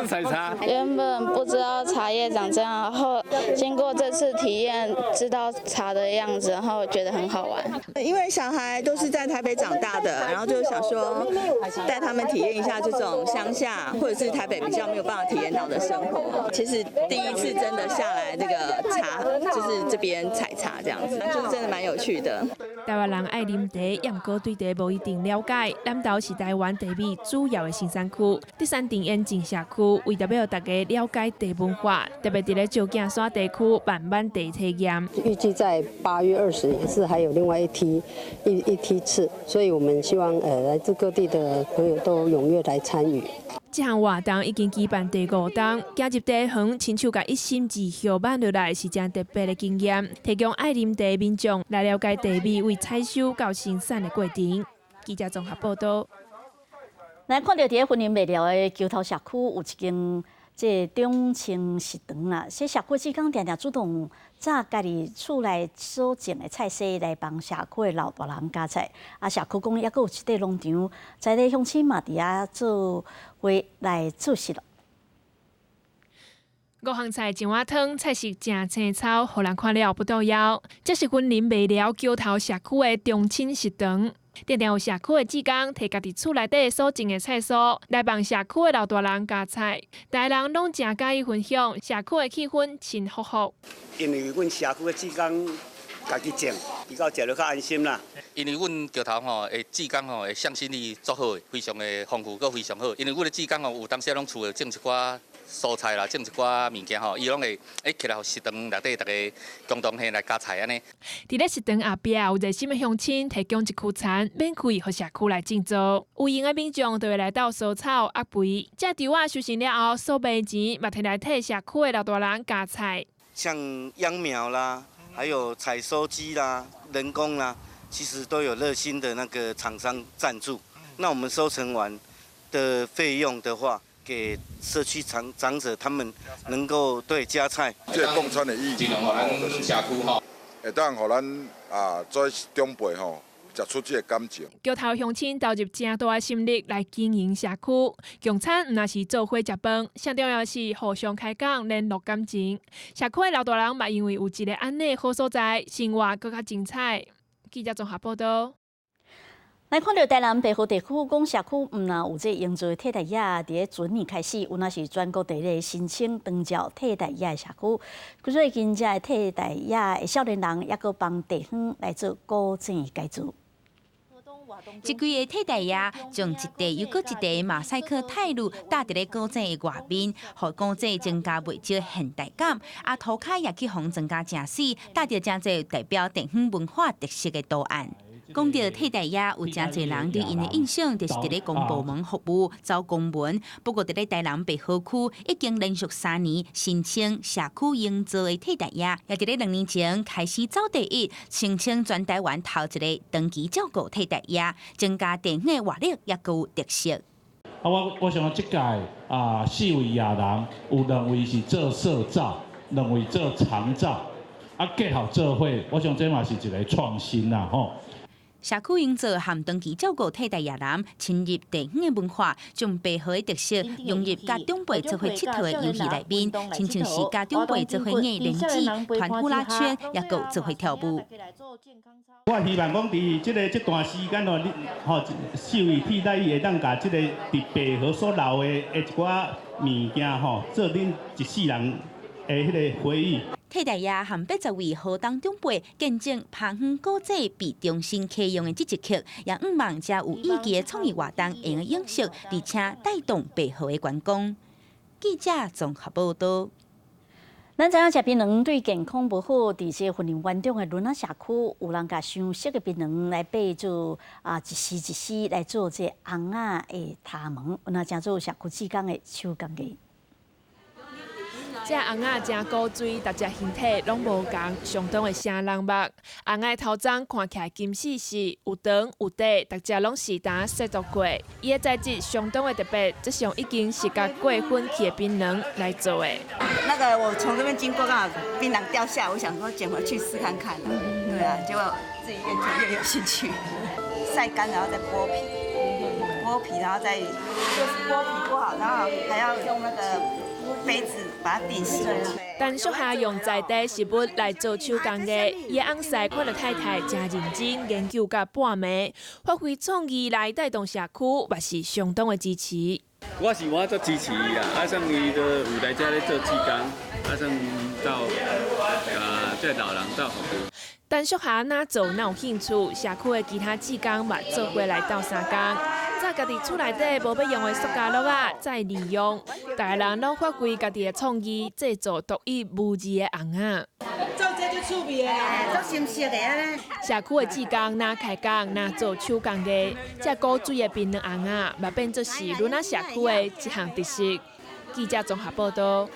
采茶。原本不知道茶叶长这样，然后经过这次体验，知道茶的样子，然后觉得很好玩。因为小孩都是在台北长大的，然后就想说带他们体验一下这种乡下或者是台北比较没有办法体验到的生活。其实第一次真的下来这个茶，就是这边采茶这样子，就是真的蛮有趣的。台湾人爱啉茶，也毋过对茶无一定了解。南投是台湾茶米主要的生产区，德山田园进社区为着要大家了解茶文化，特别伫咧石景山地区办版茶体验。预计在8月20也是还有另外一梯次，所以我们希望来自各地的朋友都踊跃来参与。这项活动已经举办第5档，加入茶园，亲像甲一心之后办落来是件特别的经验，提供爱啉茶民众来了解茶米为采收到生产的过程。记者综合报道。咱看到伫咧婚姻未了的桥头社区有一间这中青食堂啦，这社区职工常常主动早家己厝内所种的菜色来帮社区的老大人加菜。啊，社区讲，抑阁有一块农场，在地乡亲嘛伫遐做花来做事咯。5项菜一碗汤，菜色正青草，互人看了不动摇。这是婚姻未了桥头社区的中青食堂。常常有社区的职工摕家己厝内底所种的菜蔬来帮社区的老大人加菜，大家人拢真介意分享，社区的气氛真和睦。因为阮社区的职工家己种，比较食着较安心啦。因为阮桥头吼的职工吼的向心力足好，非常的丰富，佮非常好。因为阮的职工吼有当时拢厝的种一寡蔬菜啦，种一寡物件吼，伊拢会起来互食堂内底大家共同来加菜安尼。伫咧食堂后壁有热心的乡亲提供一区田，免费互社区来种植。有闲的民众就会来到蔬草、鸭肥，这稻仔收成了后，所卖钱嘛摕来替社区的老大人加菜。像秧苗啦，还有采收机啦、人工啦，其实都有热心的那个厂商赞助。那我们收成完的费用的话，给社区长者他们能够对加菜。这共产的意义，就是社区吼，会当互咱做长辈吼。食出这个感情。桥头乡亲投入正大的心力来经营社区，共产毋那是做伙食饭，上重要是互相开讲、联络感情。社区的老大人嘛，因为有一个安尼好所在，生活更加精彩。记者综合报道。咱看到台南北河地区讲社区，毋那有这用做替代液，伫咧前年开始，有那是全国第一个申请当照替代液的社区。最近这替代液的少年人，也阁帮地方来做古井改造。这几个替代液将一地又搁一地马赛克泰路搭伫咧古井的外面，互古井增加袂少现代感。啊，涂骹也去互增加正水，搭着真侪代表地方文化特色的图案。讲到替代液，有真侪人对因的印象就是伫咧公部门服务走公文。不过伫咧台南北河区已经连续3年申请社区营造的替代液，也伫咧2年前开始走第一，申请全台湾头一个长期照顾替代液，增加地方的活力也够有特色。我想即届4位亚人有2位是做社造，2位做长照，结合做伙，我想这嘛是一个创新啦吼。社区营造和长期照顾替代野人，侵入地方的文化，将白河的特色融入甲长辈做伙佚佗的游戏内面，亲像是甲长辈做伙艺人机、团呼啦圈，也有做伙跳舞。我希望讲伫这段时间哦，4位替代会当甲这个伫白河所留的一寡物件吼，做恁一世人的迄个回忆。替代液和80位好当长辈见证澎湖古迹被重新启用的这一刻，也希望这有意义的创意活动会用影响，而且带动背后的观光。记者综合报道。咱知影食槟榔对健康无好，伫这婚姻严重的轮仔社区，有人甲上色的槟榔来备做一丝一丝来做这红仔的头毛，那正做社区志工的手工艺。这红仔真古锥，大只形体拢无共，相当的声人目。红仔头鬃看起来金细细，有长有短，大只拢是打洗濯过。伊的材质相当的特别，这项已经是甲过粉去的槟榔来做的。那个我从这边经过，刚好槟榔掉下，我想说捡回去试看看。对啊，结果自己越捡越有兴趣。晒干然后再剥皮，剥皮然后再就是剥皮剥好，然后还要用那个杯子把它定型。陈淑霞用在地实物来做手工艺，伊的翁婿看到太太真认真研究到半暝，发挥创意来带动社区，也是相当的支持。我足支持伊啦，啊，像伊都有来遮咧做志工，啊，像到这老人到服务。陈淑霞哪做哪有兴趣，社区的其他志工嘛做伙来斗相共。在家己厝内底无要用的塑胶粒仔再利用，大家人拢发挥家己的创意，制作独一无二的红仔。做这就趣味的啦，做新式的啊。社区的志工哪开工哪做手工艺，这古锥的槟榔红仔，嘛变作是轮仔社区的一项特色。记者综合报道。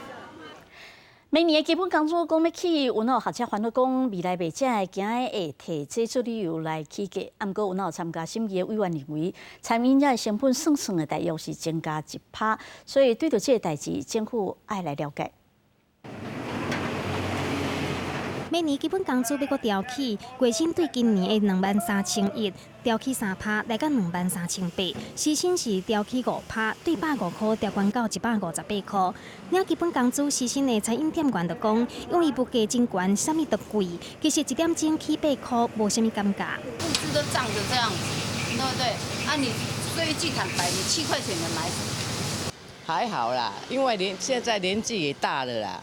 明年的基本工资讲要起，有哪学者烦恼讲未来卖者会惊会提这做理由来起价，啊，毋过有哪参加审议的委员认为，参与者的成本算算的大约是增加1%，所以对着这个代志，政府爱来了解。每年基本工资要阁调起，月薪对今年的23000亿，调起3%来到23800，时薪是调起5%，对105块调悬到158块。领基本工资时薪的餐饮店员就讲，因为物价真悬，啥物都贵，其实1点钟起8块，无啥物感觉。物资都涨着这样子，对不对？啊，你说一句坦白，你7块钱能买什么？还好啦，因为现在年纪也大了啦。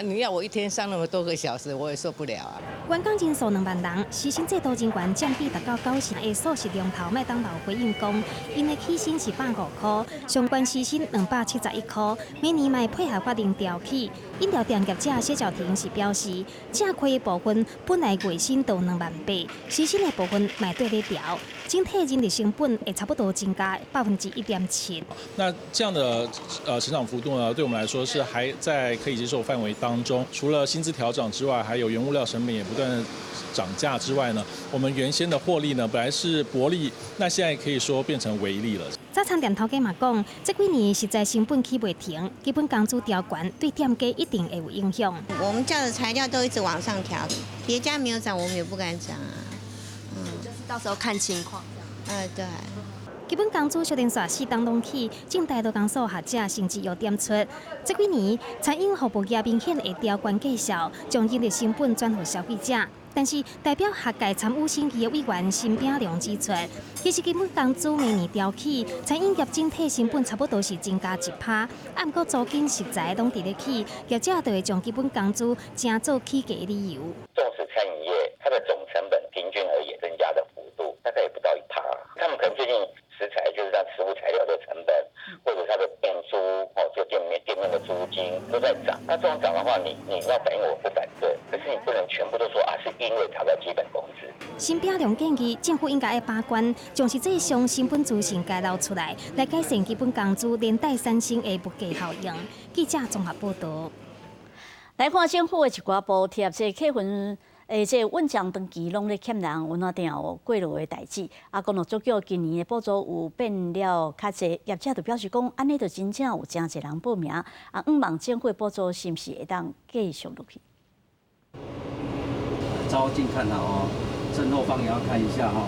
你要我一天上那么多个小时，我也受不了啊！员工人数2万人，时薪制度真悬，占比达到90%的素食龙头麦当劳回应讲，因的起薪是105块，上悬时薪271块，每年嘛会配合法令调起。饮料店业者谢小婷是表示，正亏的部分本来月薪到28000，时薪的部分嘛对咧调，整体人力成本会差不多增加1.7%。那这样的成长幅度呢，对我们来说是还在可以接受范围当中。除了薪资调整之外，还有原物料成本也不断的涨价之外呢，我们原先的获利呢本来是薄利，那现在可以说变成微利了。早餐店头家嘛讲，这几年实在成本起袂停，基本工资调悬，对店家一定会有影响。我们家的材料都一直往上调，别家没有涨，我们也不敢涨啊。就是到时候看情况。对。基本工资小电线4当中起，正大多工所学者甚至有点出，这几年餐饮服务业明显会调悬计销，将人力成本转给消费者。但是代表学界参与审议的委员辛炳良指出，其实基本工资每年调起，餐饮业整体成本差不多是增加1%，啊，不过租金实在拢伫咧起，业者就会将基本工资正做起价的理由。重视餐饮业，它的总成本平均而言增加的幅度大概也不到1%，他们可能最近食材就是像食物材料的成本，或者它的店租就店面的租金都在涨。那这种涨的话，你要反映我不反对，可是你不能全部都说是因为查到基本工资。辛炳良建议政府应该要把关，将实际上成本资讯揭露出来，来改善基本工资连带产生的物价效应。记者综合报道。来看政府的一寡补贴，这客运这运奖长期拢咧欠人，有哪定有过路的代志。啊，公路足局今年的补助有变了较济，业者就表示讲，安尼就真正有真侪人报名。啊，望政府的补助是毋是会当继续落去？照近看哦，正后方也要看一下哈。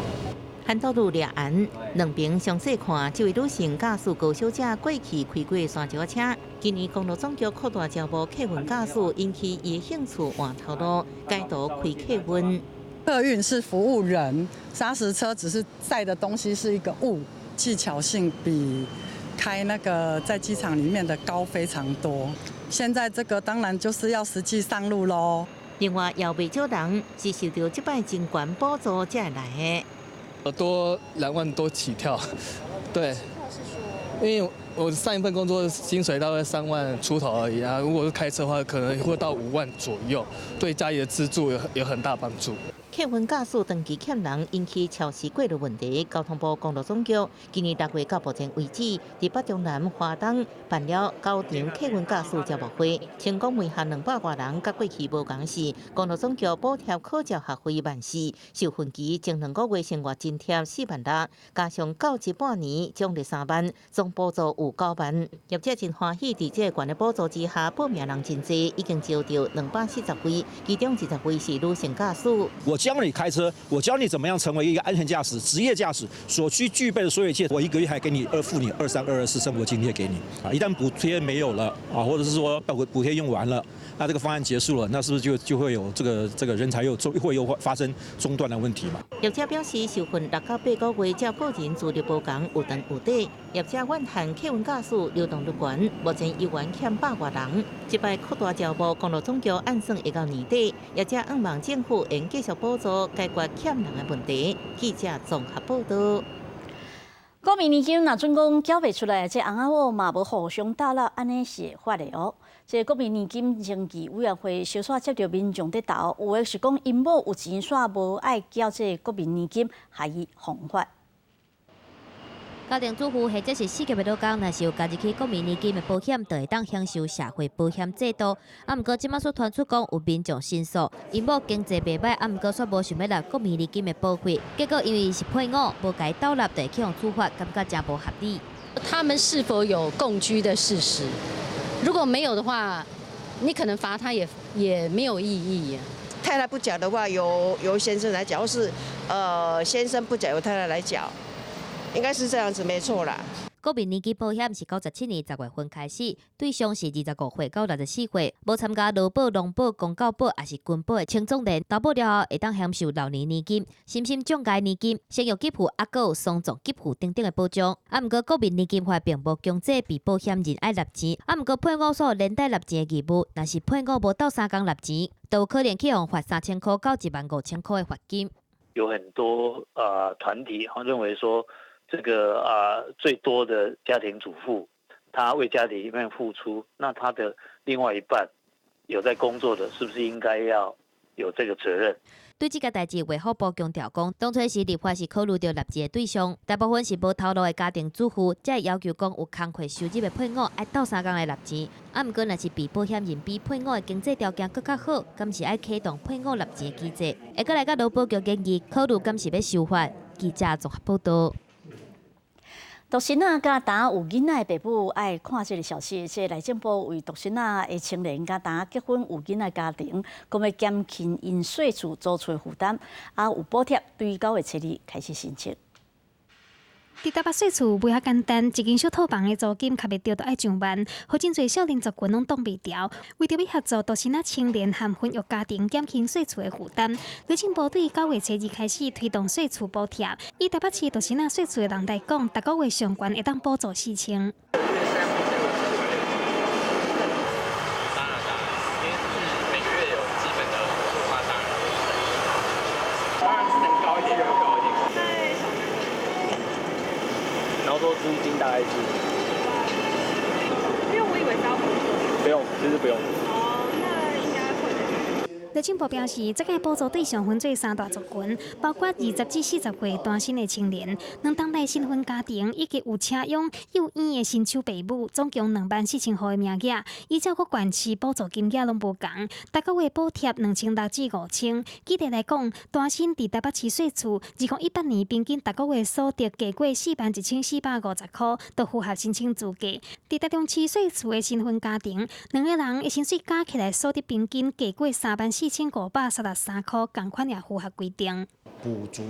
韩道路掠案，2边详细看，这位女性驾驶高小姐过去开过山桥车。今年公路总局扩大招募客运驾驶，引起伊兴趣换头路，改道开客运。客运是服务人，砂石车只是载的东西是一个物，技巧性比开那个在机场里面的高非常多。现在这个当然就是要实际上路喽。另外，也未少人是受到这摆真悬补助才来的。多2万多起跳，对，因为我上一份工作薪水大概3万出头而已啊，如果是开车的话，可能会到5万左右，对家里的支柱有很大帮助。客运驾驶长期欠人，引起超时过路问题。交通部公路总局今年6月到目前为止，在北中南、花东办了9场客运驾驶招募会，成功为下200多人。甲过去无同时，公路总局补贴考照学费14000，受训期前2个月生活津贴4万6，加上教职半年奖励3万，总补助有9万。业者真欢喜，在这悬的补助之下，报名人真多，已经招到240位，其中20位是女性驾驶。我教你开车，我教你怎么样成为一个安全驾驶、职业驾驶所需具备的所有一切。我1个月还给你付你23、24生活津贴给你啊！一旦补贴没有了啊，或者是说补贴用完了，那这个方案结束了，那是不是就会有这个人才又发生中断的问题嘛？业者表示，受训6到8个月，照个人资历不同，有长有短。业者怨恨客运驾驶流动率悬，目前依然欠100多人。这摆扩大招募，公路总局按算会到年底，业者希望政府应继续补助。解决欠人的问题。记者综合报道。国民年金若准讲缴袂出来，这翁仔某嘛无互相打扰，安尼是会发的哦。这国民年金登记委员会小煞接到民众在投，有的是讲因某有钱煞无爱缴这国民年金，害伊犯法。家庭主妇或者是4个月老公，若是有加入去国民年金的保险，就会当享受社会保险制度。毋过，即马所传出讲有民众申诉，因某经济袂歹，毋过却无想要纳国民年金的保费，结果因为是配偶无该倒纳，就会去用处罚，感觉真无合理。他们是否有共居的事实？如果没有的话，你可能罚他也没有意义。太太不缴的话，由先生来缴，或是先生不缴，由太太来缴。应该是这样子，没错啦。国民年金保险是97年10月份开始，对象是25岁到64岁，无参加劳保、农保、公教保也是军保的青壮年，投保了后会当享受老年年金、新生奖介年金、生育给付，还有丧葬给付等等的保障。毋过国民年金法并无强制被保险人爱纳钱，毋过配偶所连带纳钱的义务，若是配偶无到3天纳钱，都有可能去用罚3000块到15000块的罚金。有很多团体认为说。这个最多的家庭主妇，她为家庭里面付出，那她的另外一半有在工作的，是不是应该要有这个责任？对这个代志，卫福部强调讲，当初时立法是考虑到纳税的对象，大部分是无头路的家庭主妇，才会要求讲有工课收入的配偶爱斗3天来纳钱。毋过，若是被保险人比配偶的经济条件更较好，敢是爱启动配偶纳钱的机制？会阁来甲劳保局建议考虑，敢是要修法？记者综合报道。独生仔甲当有囡仔的父母爱看这个消息，这内政部为独生仔的青年甲当结婚有囡仔家庭，讲要减轻因税厝租厝负担，有补贴，对9月7日开始申请。伫台北税厝袂遐简单，一间小套房的租金卡袂着，都爱上万，好真侪少年族群拢挡袂牢。为着要协助独生仔青年和婚育家庭减轻税厝的负担，内政部对9月7日开始推动税厝补贴。以台北市独生仔税厝的人来讲，逐个月上悬会当补助4000。说租金大概是，因为我以为是要补助。不用，其实不用。哦，那应该会。内政部表示，这个补助对象分做3大族群，包括20至40岁单身的青年、2当代新婚家庭以及有车养、幼婴的新手爸母，总共24000户的名额。依照各县市补助金额拢无同，大个月补贴2600至5000。举例来讲，单身伫台北市税厝，2018年平均大个月所得价过41450块，都符合申请资格。伫台中市税厝的新婚家庭，2个人的薪水加起来所得平均价过34533块，同款也符合规定。补足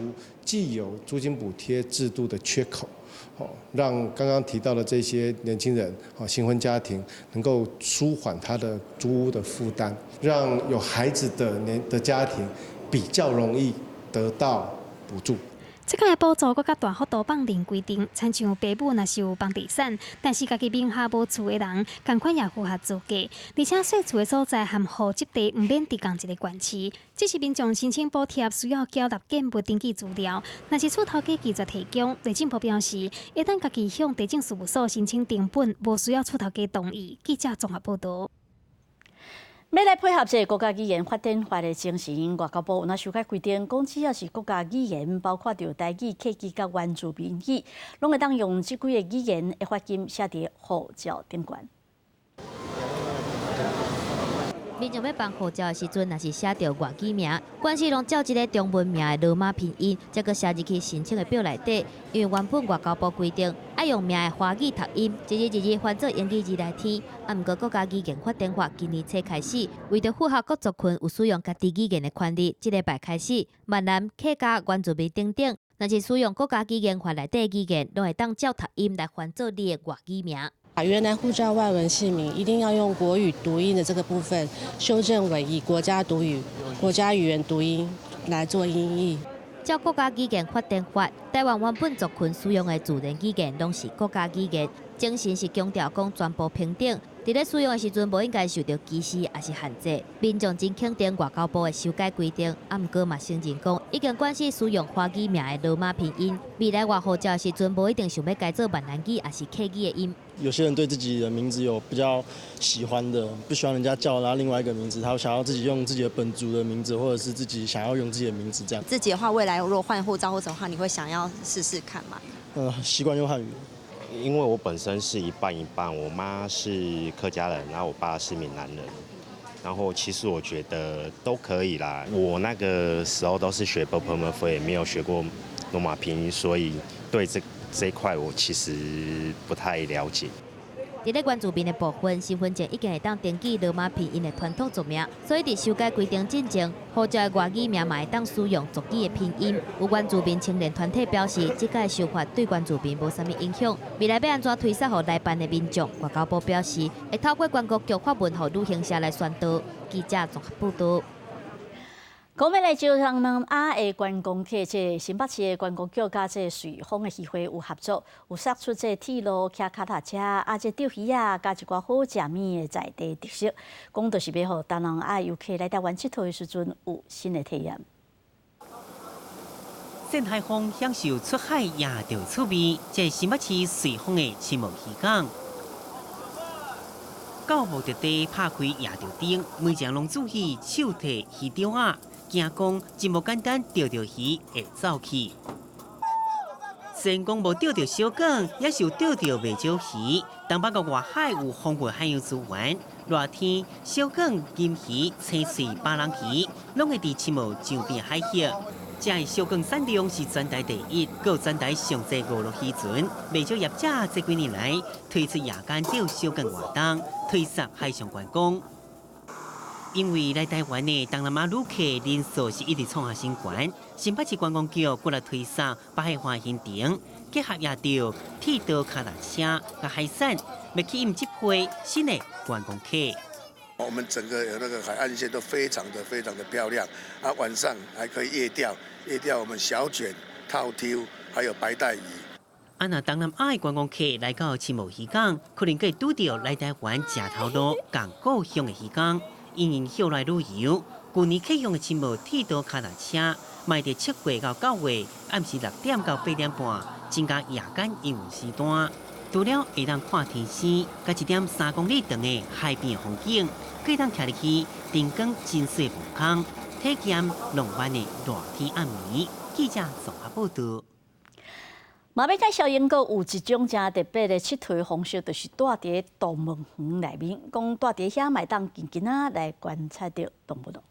既有租金补贴制度的缺口，让刚刚提到的这些年轻人、新婚家庭能够舒缓他的租屋的负担，让有孩子的家庭比较容易得到补助。这个补助搁较大幅度放零规定，亲像爸母若是有房地产，但是家己名下无厝的人，同款也符合资格。而且税厝的所在和户籍地唔免伫同一个县市。只是民众申请补贴需要交纳建物登记资料，若是厝头家拒绝提供，内政部表示，一旦家己向地政事务所申请订本，无需要厝头家同意。记者综合报道。要来配合这国家语言发展法的精神，外交部有修改规定，讲只要是国家语言，包括着台语、客语、甲原住民语，拢会当用这几个语言的发音写伫护照顶悬。民众要办护照的时阵，若是写着外语名，关系拢照一个中文名的罗马拼音，再搁写入去申请的表内底。因为原本外交部规定，爱用名的华语读音，一日翻做英语字来填。毋过国家语言发展法今年初开始，为着符合各族群有使用家己语言的权利，即礼拜开始，闽南、客家、原住民等等，若是使用国家语言法内底的语言，拢会当照读音来翻做你的外语名。把原来护照外文姓名一定要用国语读音的这个部分，修正为以国家语言读音来做音译。照国家语言发展法，台湾原本族群使用的自然语言拢是国家语言，精神是强调讲全部平等。伫咧使用的时阵，无应该受到歧视还是限制。民众真肯定外交部的修改规定，毋过嘛承认讲，已经管制使用华语名的罗马拼音。未来外护照的时阵，无一定想要改做闽南语还是客语的音。有些人对自己的名字有比较喜欢的，不喜欢人家叫他另外一个名字，他想要自己用自己的本族的名字，或者是自己想要用自己的名字这样。自己的话，未来如果换护照或者的话，你会想要试试看吗？习惯用汉语。因为我本身是一半一半，我妈是客家人，然后我爸是闽南人，然后其实我觉得都可以啦。我那个时候都是学 //，也没有学过罗马拼音，所以对这一块我其实不太了解。伫咧原住民的部分，身份证已经会当登记罗马拼音的传统族名，所以伫修改规定进前，护照的外语名嘛会当使用族语的拼音。有原住民青年团体表示，即个修法对原住民无啥物影响。未来要安怎推测予来办的民众？外交部表示，会透过全国局发文予旅行社来宣导。记者综合报道。讲要来招商南亚的观光客，这新北市的观光局甲这瑞丰的协会有合作，有杀出这铁路、骑脚踏车、这钓鱼啊，加一寡好食面的在地特色。讲就是要互东南亚游客来台湾佚佗的时阵有新的体验。新海风享受出海也着趣味，这新北市瑞丰的青木渔港。到目的地拍开夜钓灯，每只拢注意手提鱼钓啊。惊讲真无简单，钓着鱼会走去。先讲无钓着小港，也是有钓着袂少鱼。东北个外海有丰富海洋资源，热天小港、金鱼、青水、巴郎鱼，拢会伫青木上边海域。这个小港产量是全台第一，有全台上济5路渔船。袂少业者这几年来推出夜间钓小港活动，推动海上观光。因为来台湾的东南亚旅客人数是一直创下新高，新北市观光局过来推送北海花行程，结合夜钓、铁道脚踏车、和海产，要吸引这批新的观光客。我们整个那个海岸线都非常的漂亮，晚上还可以夜钓我们小卷、套丢，还有白带鱼。那东南亚的观光客来到青木渔港，可能可以拄到来台湾吃头路、港故乡的渔港。因后来旅游，去年启用的青木铁道脚踏车，卖伫7月到9月，暗时6点到8点半，增加夜间营运时段。除了会当看天星，甲1.3公里长的海边风景，可以当徛入去灯光金水浮空，体验浪漫的热天暗暝。记者综合报道。嘛要介绍英国有一种真特别的佚佗方式，就是住伫动物园内面，讲住伫遐卖当静仔来观察到动物咯。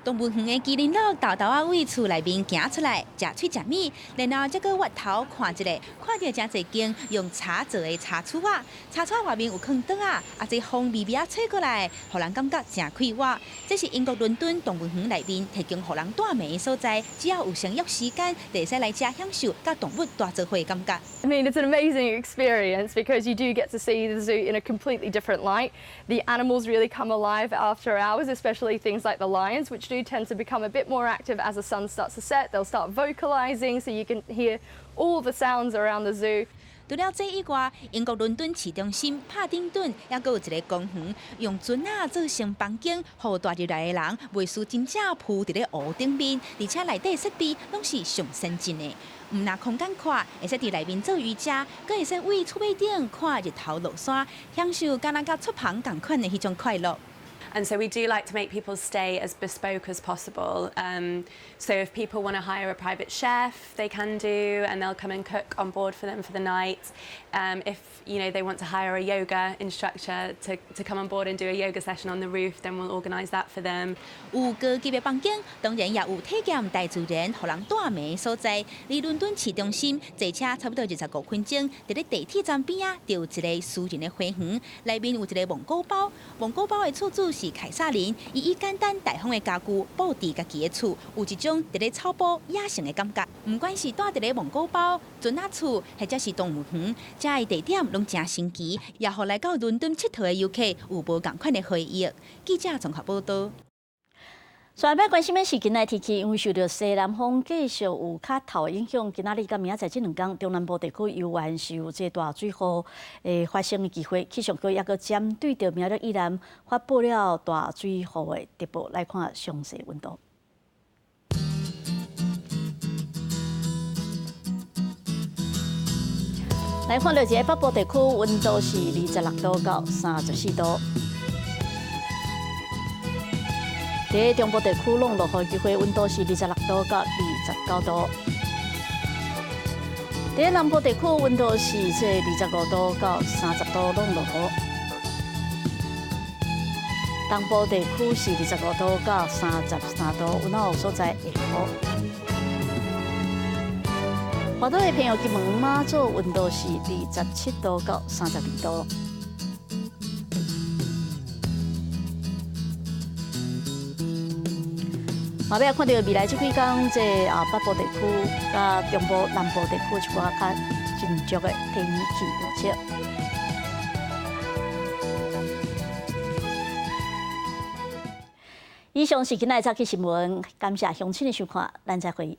动物园的麒麟鹿豆豆啊，位厝内面行出来，食喙食米，然后再个挖头看一下，看到真侪间用茶做的茶厝啊，茶厝外面有坑灯啊，这风微微啊吹过来，互人感觉真快活。这是英国伦敦动物园内面提供互人住眠的所在，只要有相约时间，就使来这享受甲动物大做伙的感觉。I mean, it's an amazing experience because you do get to see the zoo in a completely different light. The animals really come alive after hours, especially things like the lions, which do tend to become a bit more active as the sun starts to set. They'll start vocalizing, so you can hear all the sounds around the zoo. 除了这以外，英国伦敦市中心帕丁顿也阁有一个公园，用砖啊做成房间，互大入来的人袂输真正铺伫咧屋顶面，而且内底设备拢是上先进的。唔拿空间看，会使伫内面做瑜伽，阁会使位厝尾顶看日头落山，享受敢若甲出棚共款的迄种快乐。 And so we do like to make people stay as bespoke as possible. So if people want to hire a private chef, they can do, and they'll come and cook on board for them for the night. If they want to hire a yoga instructor to come on board and do a yoga session on the roof, then we'll organise that for them. 有高级的房间，当然也有体验大自然、互人带眠的所在。离伦敦市中心坐车差不多25分钟，伫咧地铁站边啊，就有一个私人的花园，内面有一个蒙古包。蒙古包的厝主是凯撒琳，伊以简单大方的家具布置家己的厝，有一种伫咧草坡野性的感觉。不管是住伫咧蒙古包、砖仔厝，或者是动物园，遮的地点拢真神奇，也互来到伦敦佚佗的游客有无共款的回忆。记者综合报道。 下摆关心的是今仔天气，因为受到西南风继续有较透的影响，今仔日甲明仔载这2天，中南部地区犹原是有这大水雨的发生的机会。气象局也阁针对着苗栗以南发布了大水雨的直播，来看详细温度。来看到一个北部地区温度是26度到34度。 在中部地区，拢落雨机会，温度是26度到29度。在南部地区，温度是这25度到30度，拢落雨。东部地区是25度到33度，温有所在会雨。华岛的朋友，金门马祖温度是27度到32度。 后尾看到未来这几天，这北部地区、甲中部、南部地区一寡较真足的天气预测。以上是今仔早起新闻，感谢乡亲的收看，咱再会。